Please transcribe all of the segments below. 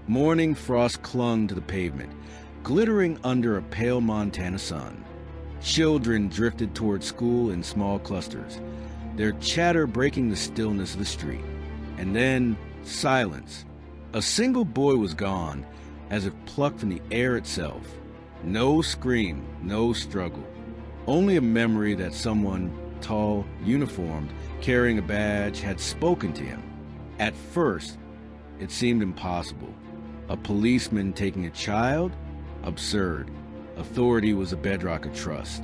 Morning frost clung to the pavement, glittering under a pale Montana sun. Children drifted toward school in small clusters, their chatter breaking the stillness of the street. And then, silence. A single boy was gone, as if plucked from the air itself. No scream, no struggle. Only a memory that someone, tall, uniformed, carrying a badge, had spoken to him. At first, it seemed impossible. A policeman taking a child? Absurd. Authority was a bedrock of trust.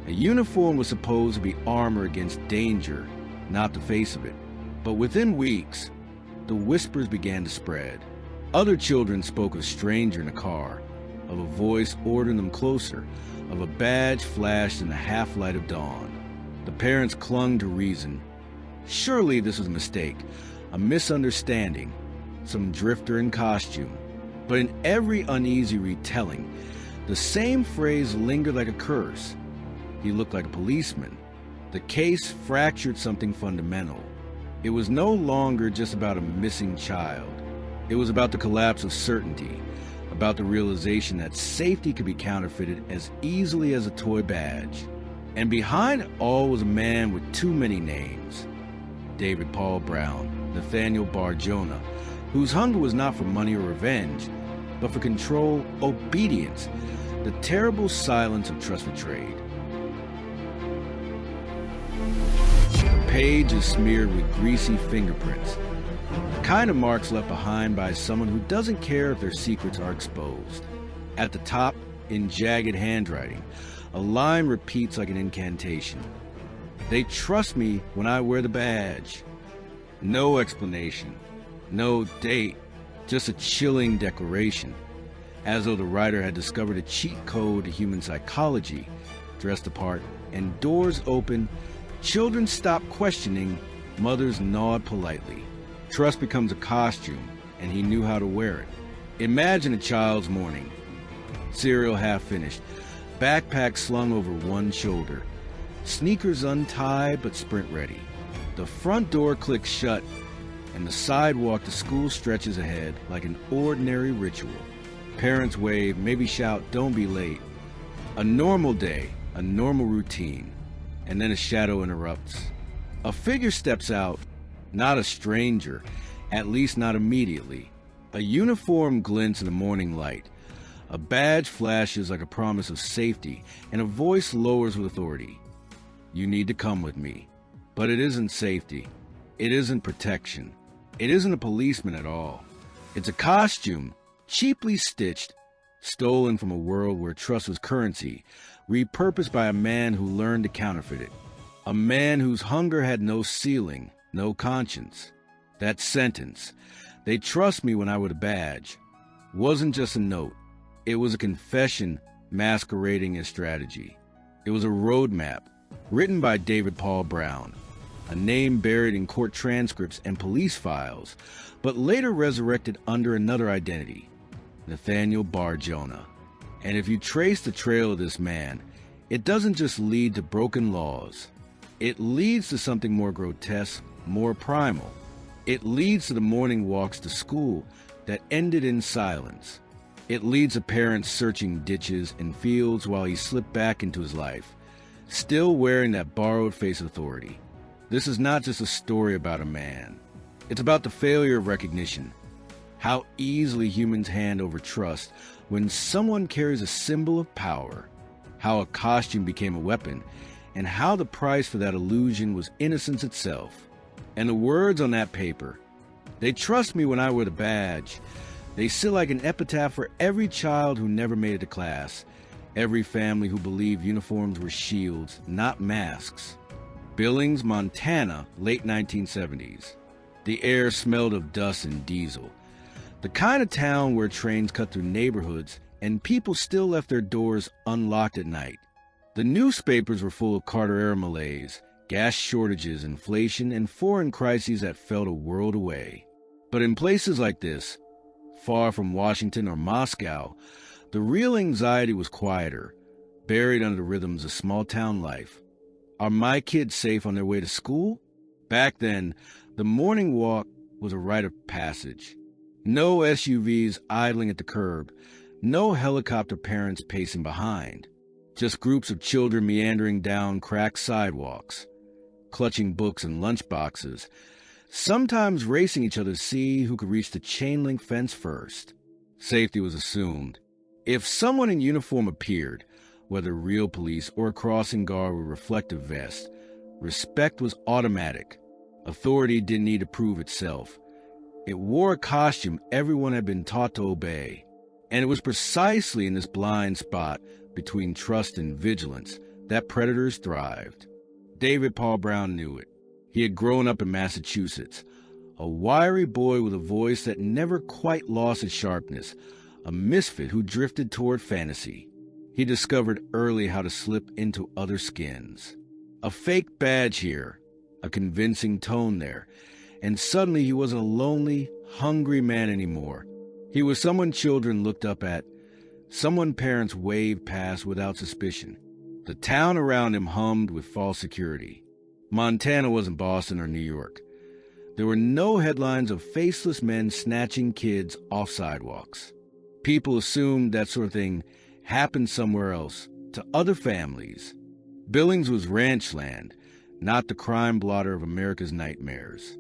A uniform was supposed to be armor against danger, not the face of it. But within weeks, the whispers began to spread. Other children spoke of a stranger in a car, of a voice ordering them closer, of a badge flashed in the half-light of dawn. The parents clung to reason. Surely this was a mistake, a misunderstanding, some drifter in costume. But in every uneasy retelling, the same phrase lingered like a curse. He looked like a policeman. The case fractured something fundamental. It was no longer just about a missing child. It was about the collapse of certainty, about the realization that safety could be counterfeited as easily as a toy badge. And behind it all was a man with too many names. David Paul Brown, Nathaniel Bar-Jonah, whose hunger was not for money or revenge, but for control, obedience, the terrible silence of trust betrayed. The page is smeared with greasy fingerprints, the kind of marks left behind by someone who doesn't care if their secrets are exposed. At the top, in jagged handwriting, a line repeats like an incantation. They trust me when I wear the badge. No explanation, no date, just a chilling declaration, as though the writer had discovered a cheat code to human psychology. Dressed apart, and doors open, children stop questioning, mothers nod politely. Trust becomes a costume, and he knew how to wear it. Imagine a child's morning. Cereal half finished, backpack slung over one shoulder, sneakers untied but sprint ready. The front door clicks shut, and the sidewalk to school stretches ahead like an ordinary ritual. Parents wave, maybe shout, "Don't be late." A normal day, a normal routine, and then a shadow interrupts. A figure steps out, not a stranger, at least not immediately. A uniform glints in the morning light. A badge flashes like a promise of safety, and a voice lowers with authority. "You need to come with me." But it isn't safety. It isn't protection. It isn't a policeman at all. It's a costume, cheaply stitched, stolen from a world where trust was currency, repurposed by a man who learned to counterfeit it. A man whose hunger had no ceiling, no conscience. That sentence, "They trust me when I wear the badge," wasn't just a note. It was a confession masquerading as strategy. It was a roadmap, written by David Paul Brown, a name buried in court transcripts and police files, but later resurrected under another identity, Nathaniel Bar-Jonah. And if you trace the trail of this man, it doesn't just lead to broken laws. It leads to something more grotesque, more primal. It leads to the morning walks to school that ended in silence. It leads to parents searching ditches and fields while he slipped back into his life, still wearing that borrowed face of authority. This is not just a story about a man. It's about the failure of recognition, how easily humans hand over trust when someone carries a symbol of power, how a costume became a weapon, and how the price for that illusion was innocence itself. And the words on that paper, "They trust me when I wear the badge," they sit like an epitaph for every child who never made it to class, every family who believed uniforms were shields, not masks. Billings, Montana, late 1970s. The air smelled of dust and diesel. The kind of town where trains cut through neighborhoods and people still left their doors unlocked at night. The newspapers were full of Carter-era malaise, gas shortages, inflation, and foreign crises that felt a world away. But in places like this, far from Washington or Moscow, the real anxiety was quieter, buried under the rhythms of small-town life. Are my kids safe on their way to school? Back then, the morning walk was a rite of passage. No SUVs idling at the curb, no helicopter parents pacing behind, just groups of children meandering down cracked sidewalks, clutching books and lunchboxes, sometimes racing each other to see who could reach the chain-link fence first. Safety was assumed. If someone in uniform appeared, whether real police or a crossing guard with reflective vest, respect was automatic. Authority didn't need to prove itself. It wore a costume everyone had been taught to obey. And it was precisely in this blind spot between trust and vigilance that predators thrived. David Paul Brown knew it. He had grown up in Massachusetts, a wiry boy with a voice that never quite lost its sharpness, a misfit who drifted toward fantasy. He discovered early how to slip into other skins. A fake badge here, a convincing tone there, and suddenly he wasn't a lonely, hungry man anymore. He was someone children looked up at, someone parents waved past without suspicion. The town around him hummed with false security. Montana wasn't Boston or New York. There were no headlines of faceless men snatching kids off sidewalks. People assumed that sort of thing happened somewhere else, to other families. Billings was ranch land, not the crime blotter of America's nightmares.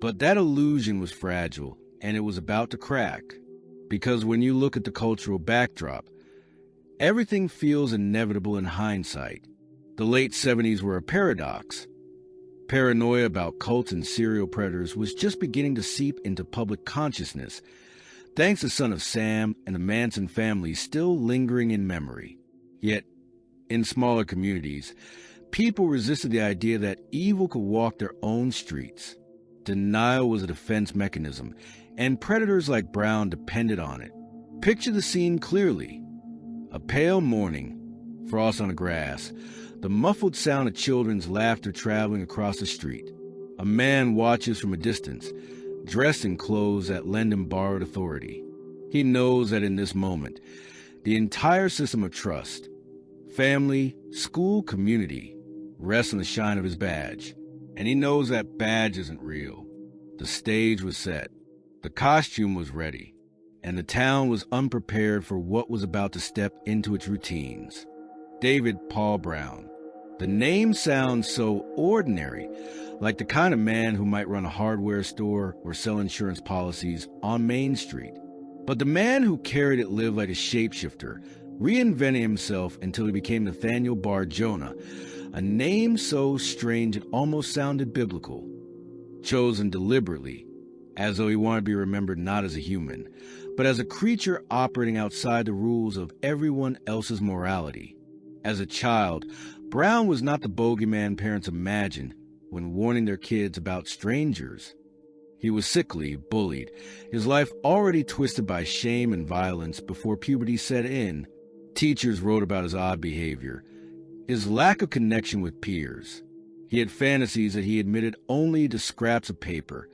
But that illusion was fragile, and it was about to crack. Because when you look at the cultural backdrop, everything feels inevitable in hindsight. The late 70s were a paradox. Paranoia about cults and serial predators was just beginning to seep into public consciousness, thanks to Son of Sam and the Manson family still lingering in memory. Yet, in smaller communities, people resisted the idea that evil could walk their own streets. Denial was a defense mechanism, and predators like Brown depended on it. Picture the scene clearly. A pale morning, frost on the grass, the muffled sound of children's laughter traveling across the street. A man watches from a distance, dressed in clothes that lend him borrowed authority. He knows that in this moment, the entire system of trust, family, school, community, rests on the shine of his badge. And he knows that badge isn't real. The stage was set. The costume was ready. And the town was unprepared for what was about to step into its routines. David Paul Brown. The name sounds so ordinary, like the kind of man who might run a hardware store or sell insurance policies on Main Street. But the man who carried it lived like a shapeshifter, reinventing himself until he became Nathaniel Bar-Jonah, a name so strange it almost sounded biblical. Chosen deliberately, as though he wanted to be remembered not as a human, but as a creature operating outside the rules of everyone else's morality. As a child, Brown was not the bogeyman parents imagined when warning their kids about strangers. He was sickly, bullied, his life already twisted by shame and violence before puberty set in. Teachers wrote about his odd behavior, his lack of connection with peers. He had fantasies that he admitted only to scraps of paper,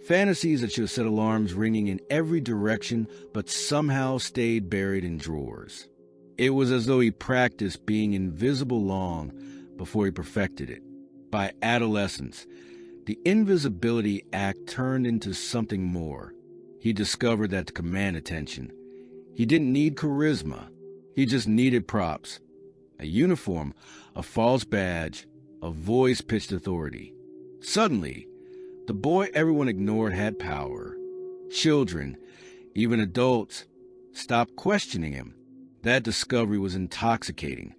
fantasies that should have set alarms ringing in every direction but somehow stayed buried in drawers. It was as though he practiced being invisible long before he perfected it. By adolescence, the invisibility act turned into something more. He discovered that to command attention, he didn't need charisma. He just needed props. A uniform, a false badge, a voice-pitched authority. Suddenly, the boy everyone ignored had power. Children, even adults, stopped questioning him. That discovery was intoxicating,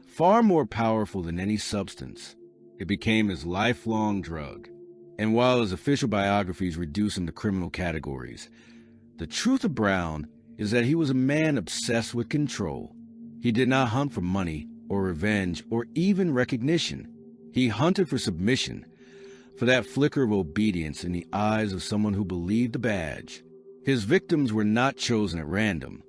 far more powerful than any substance. It became his lifelong drug. And while his official biographies reduce him to criminal categories, the truth of Brown is that he was a man obsessed with control. He did not hunt for money or revenge or even recognition. He hunted for submission, for that flicker of obedience in the eyes of someone who believed the badge. His victims were not chosen at random.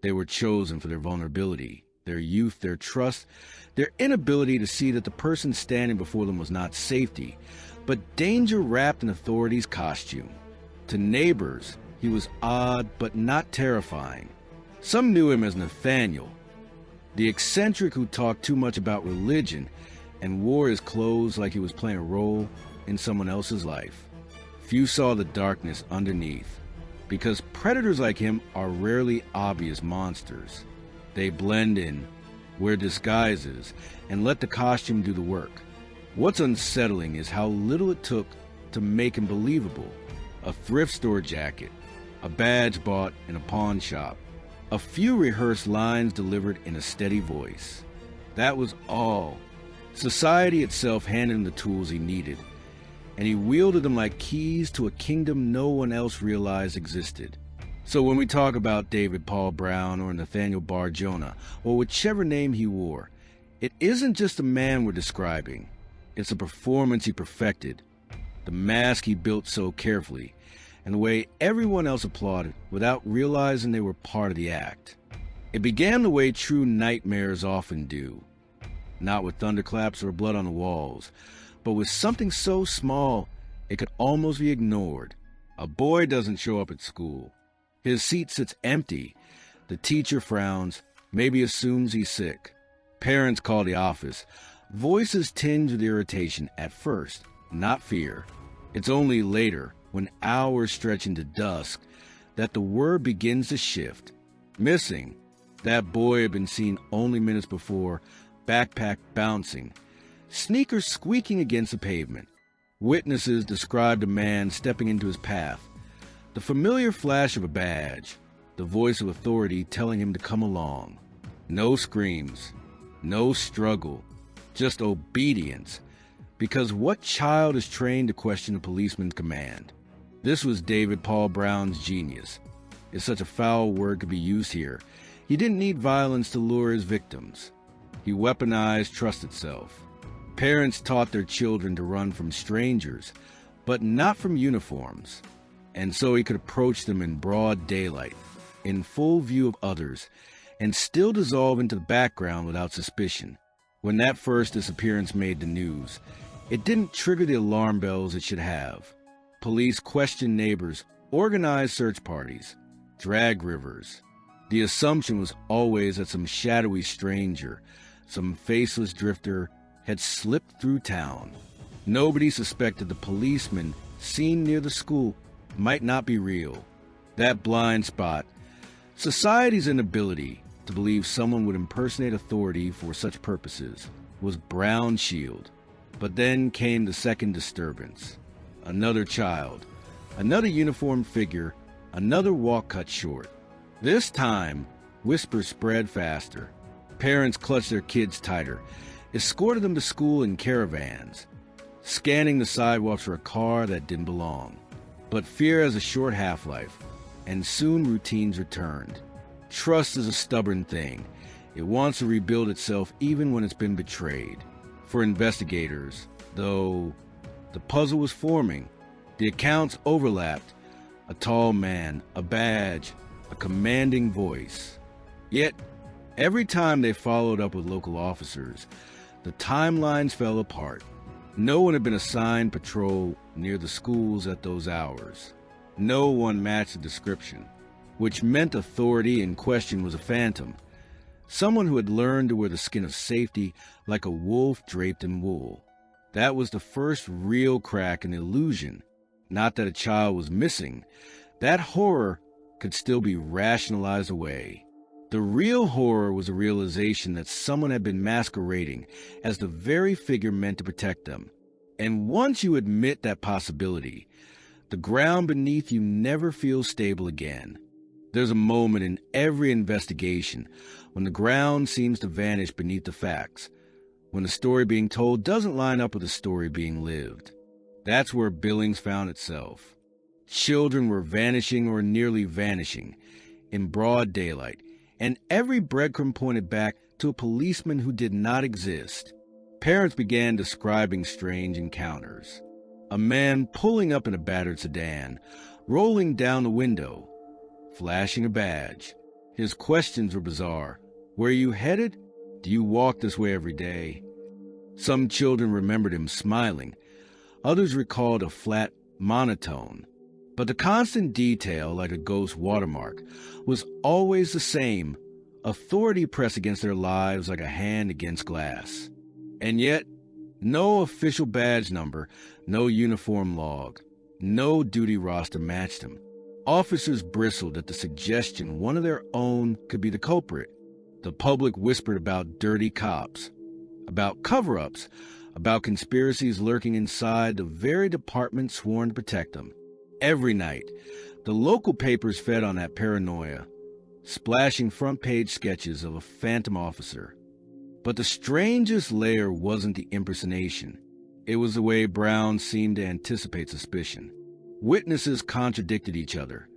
They were chosen for their vulnerability, their youth, their trust, their inability to see that the person standing before them was not safety, but danger wrapped in authority's costume. To neighbors, he was odd but not terrifying. Some knew him as Nathaniel, the eccentric who talked too much about religion and wore his clothes like he was playing a role in someone else's life. Few saw the darkness underneath, because predators like him are rarely obvious monsters. They blend in, wear disguises, and let the costume do the work. What's unsettling is how little it took to make him believable. A thrift store jacket, a badge bought in a pawn shop, a few rehearsed lines delivered in a steady voice. That was all. Society itself handed him the tools he needed, and he wielded them like keys to a kingdom no one else realized existed. So when we talk about David Paul Brown or Nathaniel Bar-Jonah, or whichever name he wore, it isn't just a man we're describing. It's a performance he perfected, the mask he built so carefully, and the way everyone else applauded without realizing they were part of the act. It began the way true nightmares often do, not with thunderclaps or blood on the walls, but with something so small it could almost be ignored. A boy doesn't show up at school. His seat sits empty. The teacher frowns, maybe assumes he's sick. Parents call the office. Voices tinge with irritation at first, not fear. It's only later, when hours stretch into dusk, that the word begins to shift. Missing. That boy had been seen only minutes before, backpack bouncing, sneakers squeaking against the pavement. Witnesses described a man stepping into his path. The familiar flash of a badge, the voice of authority telling him to come along. No screams, no struggle, just obedience. Because what child is trained to question a policeman's command? This was David Paul Brown's genius. If such a foul word could be used here, he didn't need violence to lure his victims. He weaponized trust itself. Parents taught their children to run from strangers, but not from uniforms. And so he could approach them in broad daylight, in full view of others, and still dissolve into the background without suspicion. When that first disappearance made the news, it didn't trigger the alarm bells it should have. Police questioned neighbors, organized search parties, drag rivers. The assumption was always that some shadowy stranger, some faceless drifter, had slipped through town. Nobody suspected the policeman seen near the school might not be real. That blind spot, society's inability to believe someone would impersonate authority for such purposes, was Brown's shield. But then came the second disturbance. Another child, another uniformed figure, another walk cut short. This time, whispers spread faster. Parents clutched their kids tighter, escorted them to school in caravans, scanning the sidewalks for a car that didn't belong. But fear has a short half-life, and soon routines returned. Trust is a stubborn thing. It wants to rebuild itself even when it's been betrayed. For investigators, though, the puzzle was forming. The accounts overlapped. A tall man, a badge, a commanding voice. Yet, every time they followed up with local officers, the timelines fell apart. No one had been assigned patrol near the schools at those hours. No one matched the description, which meant authority in question was a phantom. Someone who had learned to wear the skin of safety like a wolf draped in wool. That was the first real crack in the illusion. Not that a child was missing. That horror could still be rationalized away. The real horror was a realization that someone had been masquerading as the very figure meant to protect them. And once you admit that possibility, the ground beneath you never feels stable again. There's a moment in every investigation when the ground seems to vanish beneath the facts, when the story being told doesn't line up with the story being lived. That's where Billings found itself. Children were vanishing or nearly vanishing in broad daylight, and every breadcrumb pointed back to a policeman who did not exist. Parents began describing strange encounters. A man pulling up in a battered sedan, rolling down the window, flashing a badge. His questions were bizarre. Where are you headed? Do you walk this way every day? Some children remembered him smiling. Others recalled a flat monotone. But the constant detail, like a ghost watermark, was always the same. Authority pressed against their lives like a hand against glass. And yet, no official badge number, no uniform log, no duty roster matched him. Officers bristled at the suggestion one of their own could be the culprit. The public whispered about dirty cops, about cover-ups, about conspiracies lurking inside the very department sworn to protect them. Every night, the local papers fed on that paranoia, splashing front-page sketches of a phantom officer. But the strangest layer wasn't the impersonation. It was the way Brown seemed to anticipate suspicion. Witnesses contradicted each other.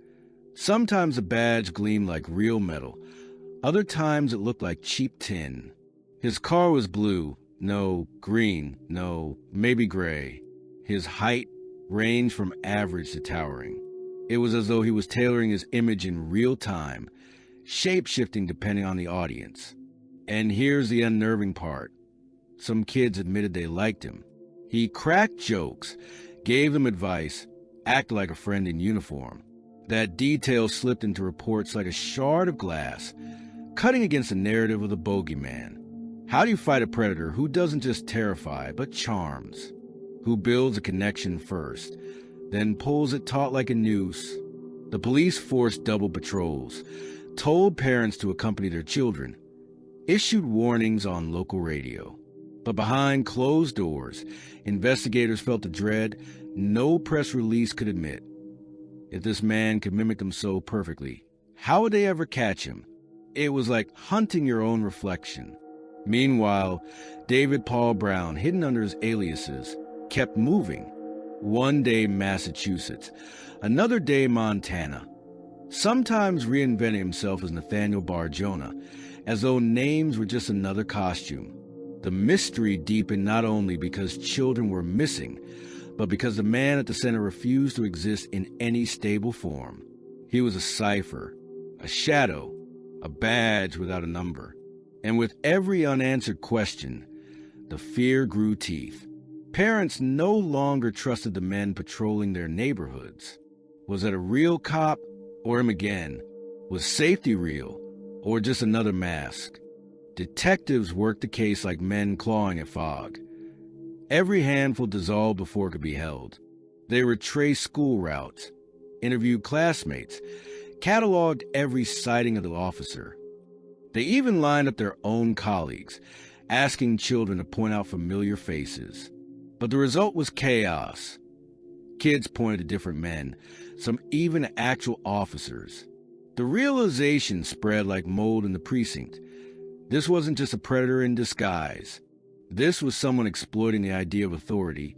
Sometimes the badge gleamed like real metal. Other times it looked like cheap tin. His car was blue. No, green. No, maybe gray. His height ranged from average to towering. It was as though he was tailoring his image in real time, shape-shifting depending on the audience. And here's the unnerving part. Some kids admitted they liked him. He cracked jokes, gave them advice, acted like a friend in uniform. That detail slipped into reports like a shard of glass, cutting against the narrative of the bogeyman. How do you fight a predator who doesn't just terrify, but charms? Who builds a connection first, then pulls it taut like a noose? The police forced double patrols, told parents to accompany their children, issued warnings on local radio. But behind closed doors, investigators felt the dread no press release could admit. If this man could mimic them so perfectly, how would they ever catch him? It was like hunting your own reflection. Meanwhile, David Paul Brown, hidden under his aliases, kept moving. One day Massachusetts, another day Montana. Sometimes reinventing himself as Nathaniel Bar-Jonah, as though names were just another costume. The mystery deepened not only because children were missing, but because the man at the center refused to exist in any stable form. He was a cipher, a shadow, a badge without a number. And with every unanswered question, the fear grew teeth. Parents no longer trusted the men patrolling their neighborhoods. Was it a real cop or him again? Was safety real or just another mask? Detectives worked the case like men clawing at fog. Every handful dissolved before it could be held. They retraced school routes, interviewed classmates, cataloged every sighting of the officer. They even lined up their own colleagues, asking children to point out familiar faces. But the result was chaos. Kids pointed to different men, some even actual officers. The realization spread like mold in the precinct. This wasn't just a predator in disguise. This was someone exploiting the idea of authority,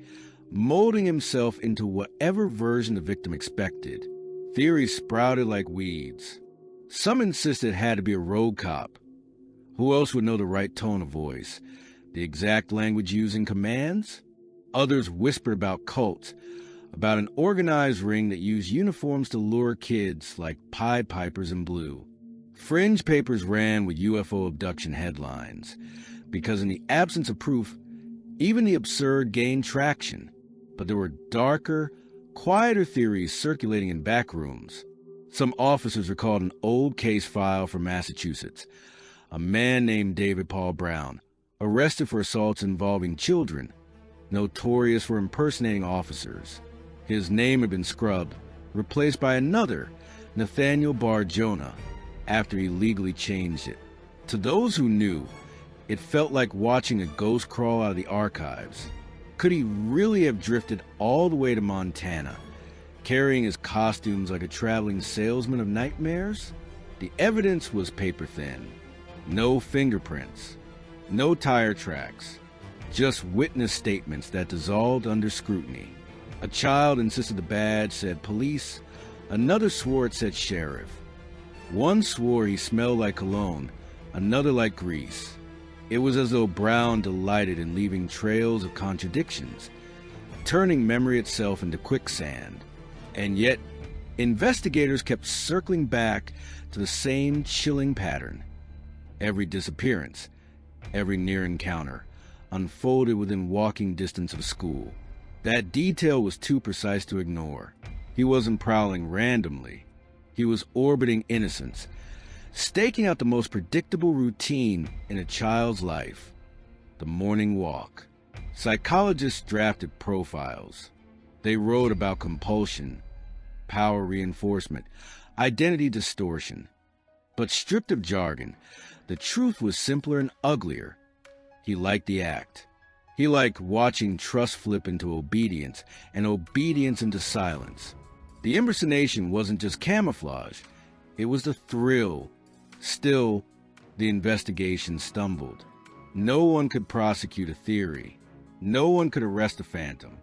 molding himself into whatever version the victim expected. Theories sprouted like weeds. Some insisted it had to be a rogue cop. Who else would know the right tone of voice? The exact language used in commands? Others whispered about cults, about an organized ring that used uniforms to lure kids like Pied Pipers in blue. Fringe papers ran with UFO abduction headlines, because in the absence of proof, even the absurd gained traction. But there were darker, quieter theories circulating in back rooms. Some officers recalled an old case file from Massachusetts. A man named David Paul Brown, arrested for assaults involving children, notorious for impersonating officers. His name had been scrubbed, replaced by another, Nathaniel Bar-Jonah, after he legally changed it. To those who knew, it felt like watching a ghost crawl out of the archives. Could he really have drifted all the way to Montana, carrying his costumes like a traveling salesman of nightmares? The evidence was paper-thin. No fingerprints, no tire tracks, just witness statements that dissolved under scrutiny. A child insisted the badge said police, another swore it said sheriff. One swore he smelled like cologne, another like grease. It was as though Brown delighted in leaving trails of contradictions, turning memory itself into quicksand. And yet, investigators kept circling back to the same chilling pattern. Every disappearance, every near encounter, unfolded within walking distance of school. That detail was too precise to ignore. He wasn't prowling randomly. He was orbiting innocence, staking out the most predictable routine in a child's life, the morning walk. Psychologists drafted profiles. They wrote about compulsion, power reinforcement, identity distortion. But stripped of jargon, the truth was simpler and uglier. He liked the act. He liked watching trust flip into obedience and obedience into silence. The impersonation wasn't just camouflage, it was the thrill. Still, the investigation stumbled. No one could prosecute a theory. No one could arrest a phantom.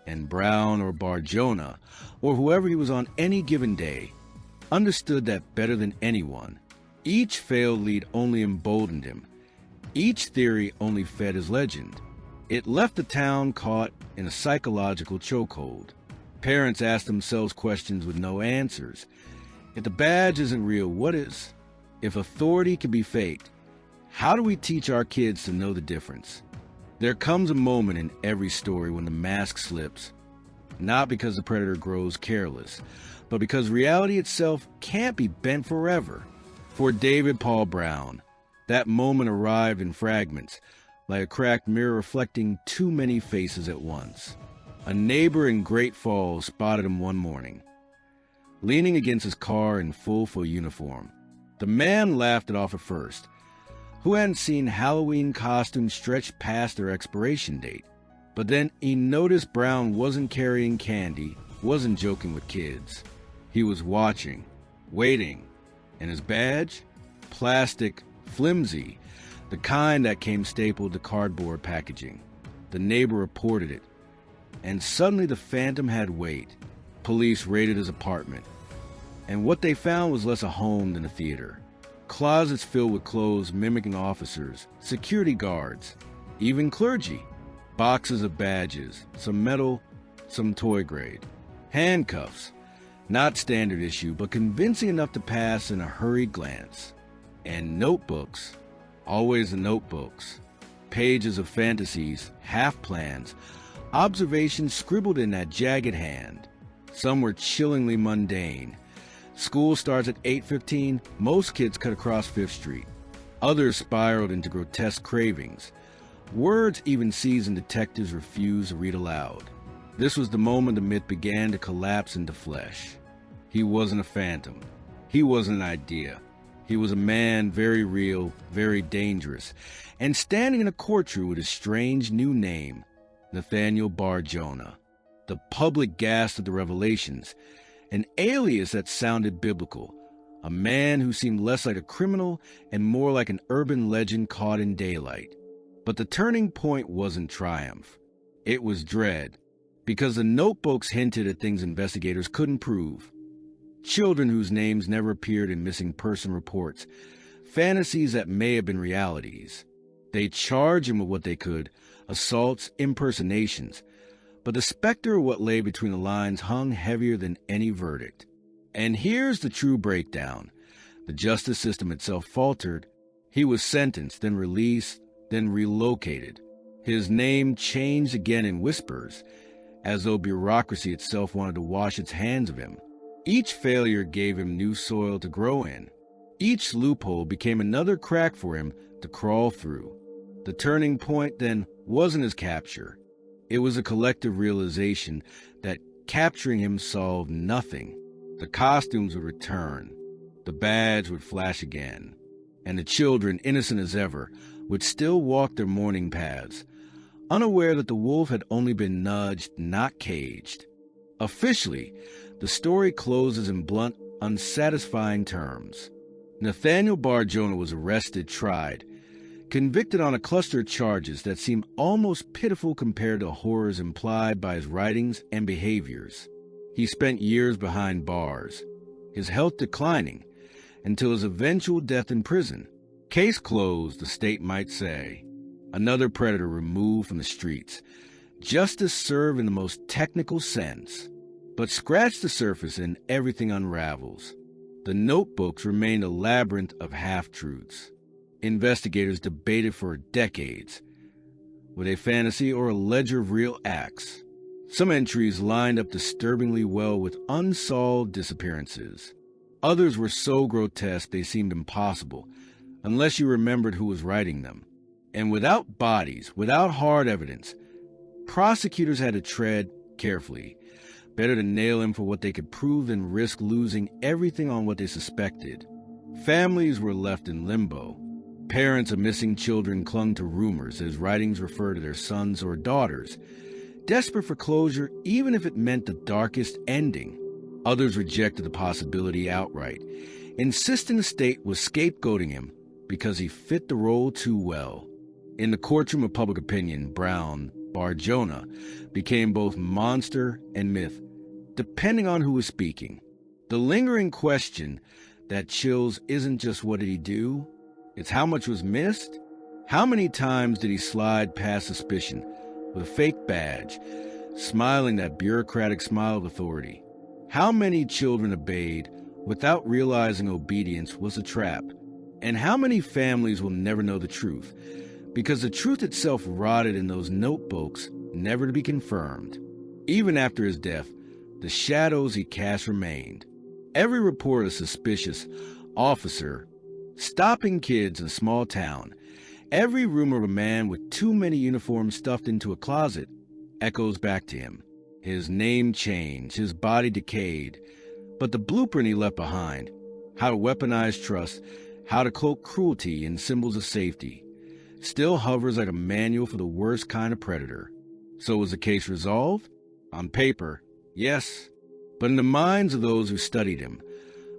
And Brown or Bar-Jonah, or whoever he was on any given day, understood that better than anyone. Each failed lead only emboldened him. Each theory only fed his legend. It left the town caught in a psychological chokehold. Parents asked themselves questions with no answers. If the badge isn't real, what is? If authority can be faked, how do we teach our kids to know the difference? There comes a moment in every story when the mask slips, not because the predator grows careless, but because reality itself can't be bent forever. For David Paul Brown, that moment arrived in fragments, like a cracked mirror reflecting too many faces at once. A neighbor in Great Falls spotted him one morning, leaning against his car in full uniform. The man laughed it off at first. Who hadn't seen Halloween costumes stretch past their expiration date? But then he noticed Brown wasn't carrying candy, wasn't joking with kids. He was watching, waiting, and his badge? Plastic, flimsy, the kind that came stapled to cardboard packaging. The neighbor reported it, and suddenly the phantom had weight. Police raided his apartment, and what they found was less a home than a theater. Closets filled with clothes mimicking officers, security guards, even clergy. Boxes of badges, some metal, some toy grade. Handcuffs, not standard issue, but convincing enough to pass in a hurried glance. And notebooks, always the notebooks. Pages of fantasies, half-plans, observations scribbled in that jagged hand. Some were chillingly mundane. School starts at 8:15, most kids cut across 5th Street. Others spiraled into grotesque cravings. Words even seasoned detectives refused to read aloud. This was the moment the myth began to collapse into flesh. He wasn't a phantom. He wasn't an idea. He was a man very real, very dangerous, and standing in a courtroom with a strange new name, Nathaniel Bar-Jonah. The public gasped at the revelations, an alias that sounded biblical, a man who seemed less like a criminal and more like an urban legend caught in daylight. But the turning point wasn't triumph. It was dread, because the notebooks hinted at things investigators couldn't prove. Children whose names never appeared in missing person reports, fantasies that may have been realities. They charged him with what they could, assaults, impersonations, but the specter of what lay between the lines hung heavier than any verdict. And here's the true breakdown. The justice system itself faltered. He was sentenced, then released, then relocated. His name changed again in whispers, as though bureaucracy itself wanted to wash its hands of him. Each failure gave him new soil to grow in. Each loophole became another crack for him to crawl through. The turning point, then, wasn't his capture. It was a collective realization that capturing him solved nothing. The costumes would return. The badge would flash again. And the children, innocent as ever, would still walk their morning paths, unaware that the wolf had only been nudged, not caged. Officially, the story closes in blunt, unsatisfying terms. Nathaniel Bar-Jonah was arrested, tried, convicted on a cluster of charges that seem almost pitiful compared to the horrors implied by his writings and behaviors. He spent years behind bars, his health declining, until his eventual death in prison. Case closed, the state might say. Another predator removed from the streets. Justice served in the most technical sense. But scratch the surface and everything unravels. The notebooks remained a labyrinth of half-truths. Investigators debated for decades. Were they fantasy or a ledger of real acts? Some entries lined up disturbingly well with unsolved disappearances. Others were so grotesque they seemed impossible, unless you remembered who was writing them. And without bodies, without hard evidence, prosecutors had to tread carefully. Better to nail him for what they could prove than risk losing everything on what they suspected. Families were left in limbo. Parents of missing children clung to rumors as writings referred to their sons or daughters, desperate for closure even if it meant the darkest ending. Others rejected the possibility outright, insisting the state was scapegoating him because he fit the role too well. In the courtroom of public opinion, Bar-Jonah became both monster and myth, depending on who was speaking. The lingering question that chills isn't just what did he do, it's how much was missed. How many times did he slide past suspicion with a fake badge, smiling that bureaucratic smile of authority? How many children obeyed without realizing obedience was a trap? And how many families will never know the truth, because the truth itself rotted in those notebooks, never to be confirmed? Even after his death, the shadows he cast remained. Every report of suspicious officer stopping kids in a small town, every rumor of a man with too many uniforms stuffed into a closet echoes back to him. His name changed, his body decayed, but the blueprint he left behind, how to weaponize trust, how to cloak cruelty in symbols of safety, still hovers like a manual for the worst kind of predator. So was the case resolved? On paper, yes. But in the minds of those who studied him,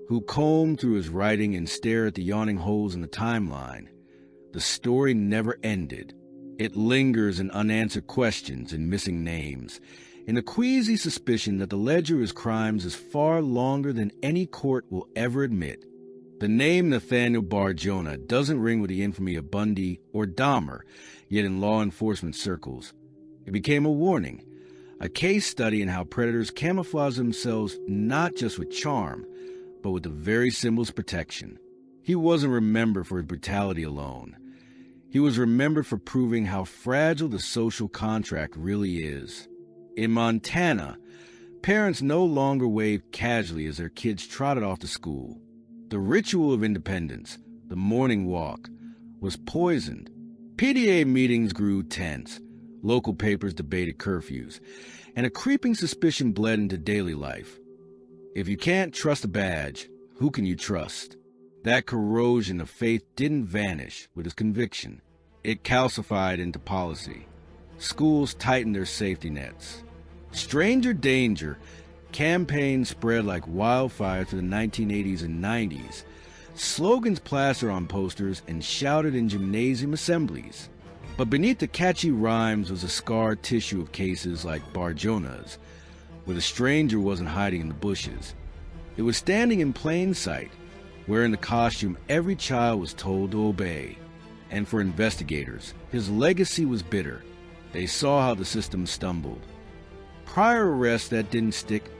who combed through his writing and stared at the yawning holes in the timeline, the story never ended. It lingers in unanswered questions and missing names, in a queasy suspicion that the ledger of his crimes is far longer than any court will ever admit. The name Nathaniel Bar-Jonah doesn't ring with the infamy of Bundy or Dahmer, yet in law enforcement circles, it became a warning, a case study in how predators camouflage themselves not just with charm, but with the very symbol's protection. He wasn't remembered for his brutality alone. He was remembered for proving how fragile the social contract really is. In Montana, parents no longer waved casually as their kids trotted off to school. The ritual of independence, the morning walk, was poisoned. PTA meetings grew tense. Local papers debated curfews, and a creeping suspicion bled into daily life. If you can't trust a badge, who can you trust? That corrosion of faith didn't vanish with his conviction. It calcified into policy. Schools tightened their safety nets. Stranger danger campaigns spread like wildfire through the 1980s and 90s. Slogans plastered on posters and shouted in gymnasium assemblies. But beneath the catchy rhymes was a scarred tissue of cases like Bar-Jonah's, where the stranger wasn't hiding in the bushes. It was standing in plain sight, wearing the costume every child was told to obey. And for investigators, his legacy was bitter. They saw how the system stumbled. Prior arrests that didn't stick,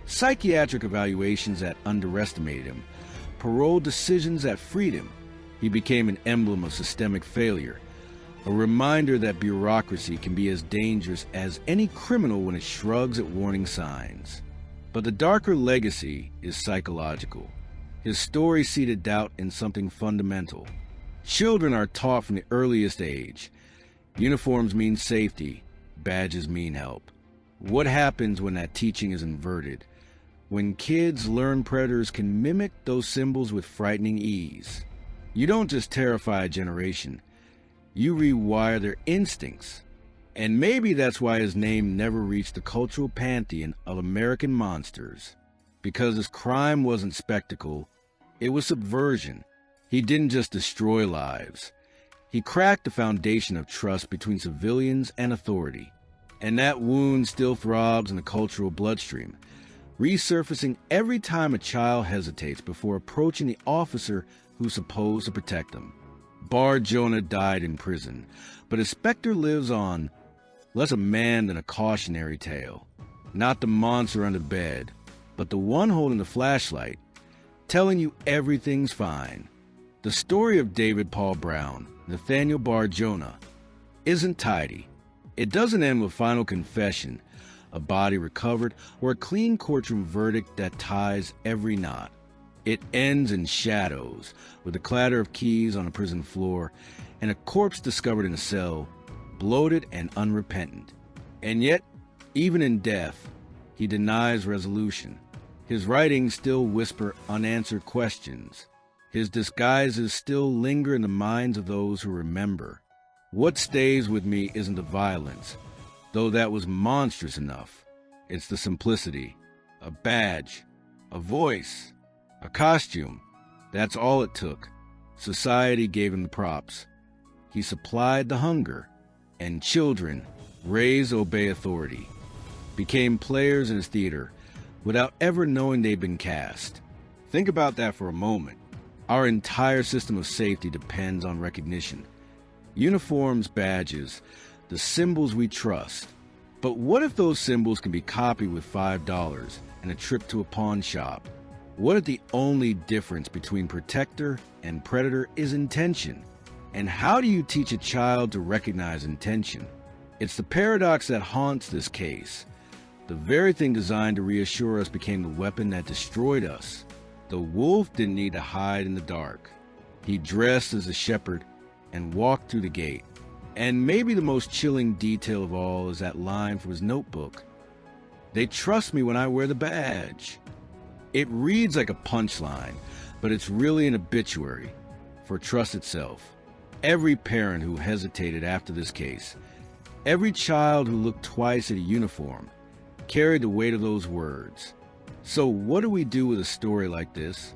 psychiatric evaluations that underestimated him, parole decisions that freed him. He became an emblem of systemic failure, a reminder that bureaucracy can be as dangerous as any criminal when it shrugs at warning signs. But the darker legacy is psychological. His story seeded doubt in something fundamental. Children are taught from the earliest age. Uniforms mean safety, badges mean help. What happens when that teaching is inverted? When kids learn predators can mimic those symbols with frightening ease? You don't just terrify a generation, you rewire their instincts. And maybe that's why his name never reached the cultural pantheon of American monsters. Because his crime wasn't spectacle, it was subversion. He didn't just destroy lives. He cracked the foundation of trust between civilians and authority. And that wound still throbs in the cultural bloodstream, resurfacing every time a child hesitates before approaching the officer who's supposed to protect them. Bar-Jonah died in prison, but his specter lives on, less a man than a cautionary tale. Not the monster under bed, but the one holding the flashlight, telling you everything's fine. The story of David Paul Brown, Nathaniel Bar-Jonah, isn't tidy. It doesn't end with final confession, a body recovered, or a clean courtroom verdict that ties every knot. It ends in shadows, with the clatter of keys on a prison floor, and a corpse discovered in a cell, bloated and unrepentant. And yet, even in death, He denies resolution. His writings still whisper unanswered questions. His disguises still linger in the minds of those who remember. What stays with me isn't the violence, though that was monstrous enough. It's the simplicity. A badge, a voice, a costume. That's all it took. Society gave him the props. He supplied the hunger. And children, raised to obey authority, became players in his theater without ever knowing they'd been cast. Think about that for a moment. Our entire system of safety depends on recognition. Uniforms, badges, the symbols we trust. But what if those symbols can be copied with $5 and a trip to a pawn shop? What if the only difference between protector and predator is intention? And how do you teach a child to recognize intention? It's the paradox that haunts this case. The very thing designed to reassure us became the weapon that destroyed us. The wolf didn't need to hide in the dark. He dressed as a shepherd and walked through the gate. And maybe the most chilling detail of all is that line from his notebook. They trust me when I wear the badge. It reads like a punchline, but it's really an obituary for trust itself. Every parent who hesitated after this case, every child who looked twice at a uniform, carried the weight of those words. So what do we do with a story like this?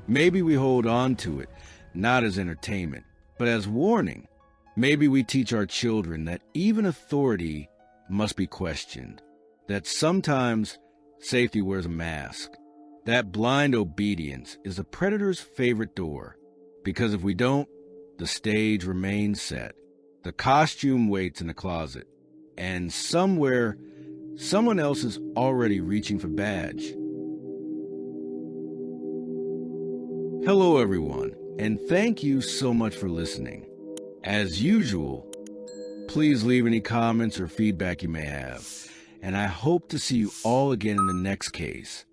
Maybe we hold on to it, not as entertainment, but as warning. Maybe we teach our children that even authority must be questioned, that sometimes safety wears a mask, that blind obedience is the predator's favorite door, because if we don't, the stage remains set, the costume waits in the closet, and somewhere, someone else is already reaching for badge. Hello everyone, and thank you so much for listening. As usual, please leave any comments or feedback you may have, and I hope to see you all again in the next case.